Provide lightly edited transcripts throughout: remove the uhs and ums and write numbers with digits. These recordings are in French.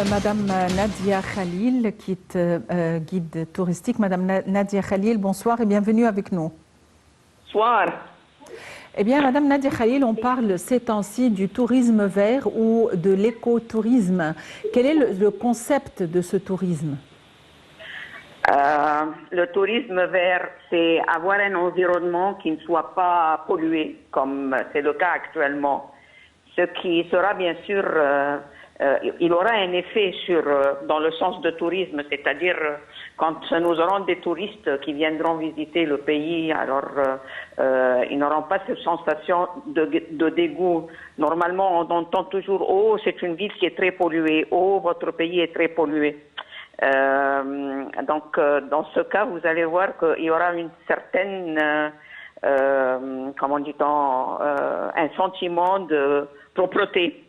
Madame Nadia Khalil, qui est guide touristique. Madame Nadia Khalil, bonsoir et bienvenue avec nous. Bonsoir. Eh bien, Madame Nadia Khalil, on parle ces temps-ci du tourisme vert ou de l'écotourisme. Quel est le concept de ce tourisme? Le tourisme vert, c'est avoir un environnement qui ne soit pas pollué, comme c'est le cas actuellement. Ce qui sera bien sûr, il aura un effet dans le sens de tourisme, c'est-à-dire quand nous aurons des touristes qui viendront visiter le pays, alors ils n'auront pas cette sensation de dégoût. Normalement, on entend toujours « Oh, c'est une ville qui est très polluée. Oh, votre pays est très pollué. » Donc, dans ce cas, vous allez voir qu'il y aura une certaine, comment dit-on, un sentiment de propreté.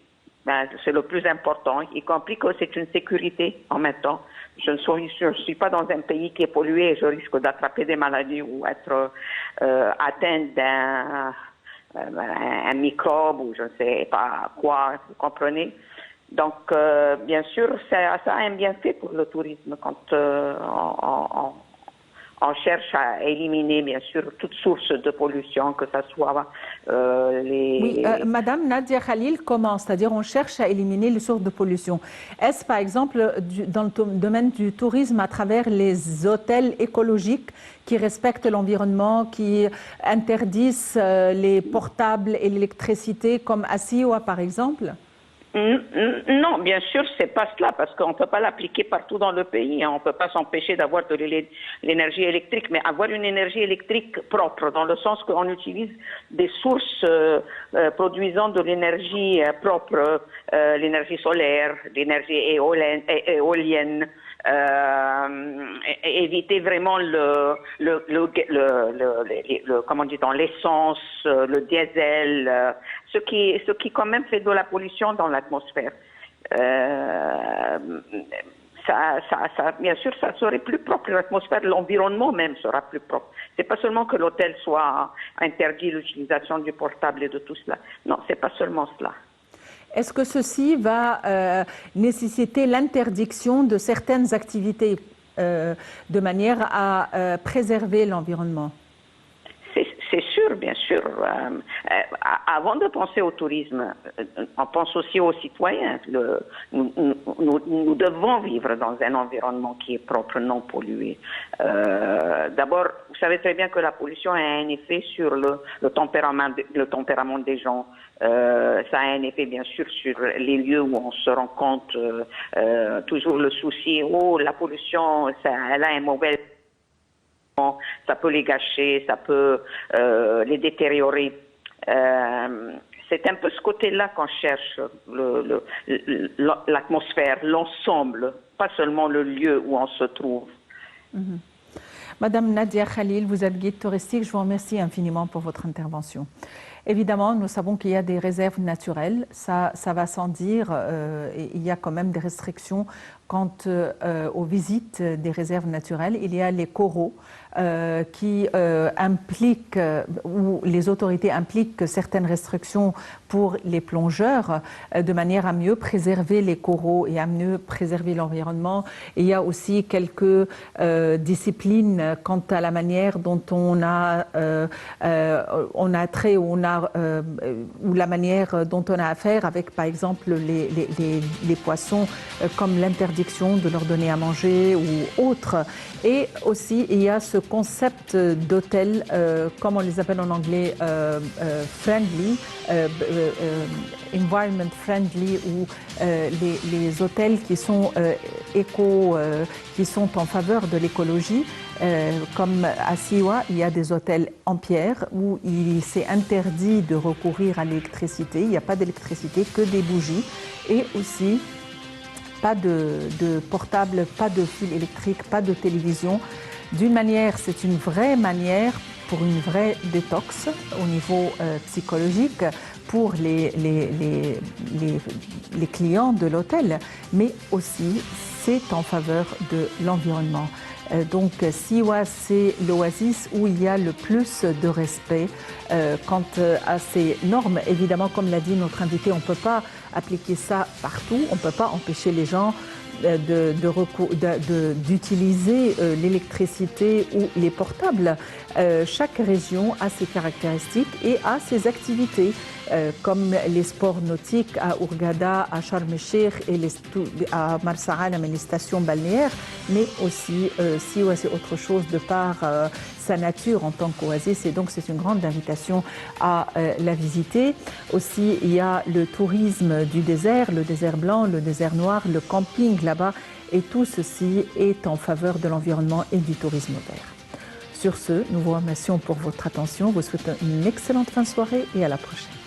Ben, c'est le plus important, y compris que c'est une sécurité en même temps. Je ne suis pas dans un pays qui est pollué et je risque d'attraper des maladies ou être atteinte d'un un microbe ou je ne sais pas quoi, vous comprenez. Donc, bien sûr, ça a un bienfait pour le tourisme quand on cherche à éliminer, bien sûr, toute source de pollution, que ce soit les... Oui, Madame Nadia Khalil, comment? C'est-à-dire, on cherche à éliminer les sources de pollution. Est-ce, par exemple, dans le domaine du tourisme, à travers les hôtels écologiques qui respectent l'environnement, qui interdisent les portables et l'électricité, comme à Siwa, par exemple? Non, bien sûr, c'est pas cela, parce qu'on ne peut pas l'appliquer partout dans le pays. Hein. On ne peut pas s'empêcher d'avoir de l'énergie électrique, mais avoir une énergie électrique propre, dans le sens qu'on utilise des sources produisant de l'énergie propre, l'énergie solaire, l'énergie éolienne. Éviter vraiment comment dit-on, l'essence, le diesel, ce qui quand même fait de la pollution dans l'atmosphère. Bien sûr, ça serait plus propre, l'atmosphère, l'environnement même sera plus propre. C'est pas seulement que l'hôtel soit interdit l'utilisation du portable et de tout cela. Non, c'est pas seulement cela. Est-ce que ceci va nécessiter l'interdiction de certaines activités de manière à préserver l'environnement? C'est sûr, bien sûr. Avant de penser au tourisme, on pense aussi aux citoyens. Nous devons vivre dans un environnement qui est propre, non pollué. D'abord, vous savez très bien que la pollution a un effet sur le tempérament des gens. Ça a un effet, bien sûr, sur les lieux où on se rend compte. Toujours le souci, oh, la pollution, elle a un mauvais... Ça peut les gâcher, ça peut les détériorer. C'est un peu ce côté-là qu'on cherche, l'atmosphère, l'ensemble, pas seulement le lieu où on se trouve. Madame Nadia Khalil, vous êtes guide touristique, je vous remercie infiniment pour votre intervention. Évidemment, nous savons qu'il y a des réserves naturelles, ça va sans dire, et il y a quand même des restrictions quant aux visites des réserves naturelles. Il y a les coraux qui impliquent, où les autorités impliquent certaines restrictions pour les plongeurs, de manière à mieux préserver les coraux et à mieux préserver l'environnement. Il y a aussi quelques disciplines quant à la manière dont on a trait, ou la manière dont on a affaire avec, par exemple, les poissons, comme l'interdiction de leur donner à manger ou autre. Et aussi, il y a ce concept d'hôtel, comme on les appelle en anglais, friendly, environment friendly, ou les hôtels qui sont qui sont en faveur de l'écologie. Comme à Siwa, il y a des hôtels en pierre où il s'est interdit de recourir à l'électricité. Il n'y a pas d'électricité, que des bougies, et aussi pas de portable, pas de fil électrique, pas de télévision. D'une manière, c'est une vraie manière pour une vraie détox au niveau psychologique pour les clients de l'hôtel, mais aussi c'est en faveur de l'environnement. Donc Siwa, c'est l'oasis où il y a le plus de respect quant à ces normes. Évidemment, comme l'a dit notre invité, on ne peut pas appliquer ça partout. On ne peut pas empêcher les gens d'utiliser l'électricité ou les portables. Chaque région a ses caractéristiques et a ses activités, comme les sports nautiques à Hurghada, à Sharm el-Sheikh et à Marsa Alam et les stations balnéaires, mais aussi Siwa, c'est autre chose de par sa nature en tant qu'oasis, et donc c'est une grande invitation à la visiter. Aussi, il y a le tourisme du désert, le désert blanc, le désert noir, le camping là-bas, et tout ceci est en faveur de l'environnement et du tourisme vert. Sur ce, nous vous remercions pour votre attention, vous souhaitons une excellente fin de soirée et à la prochaine.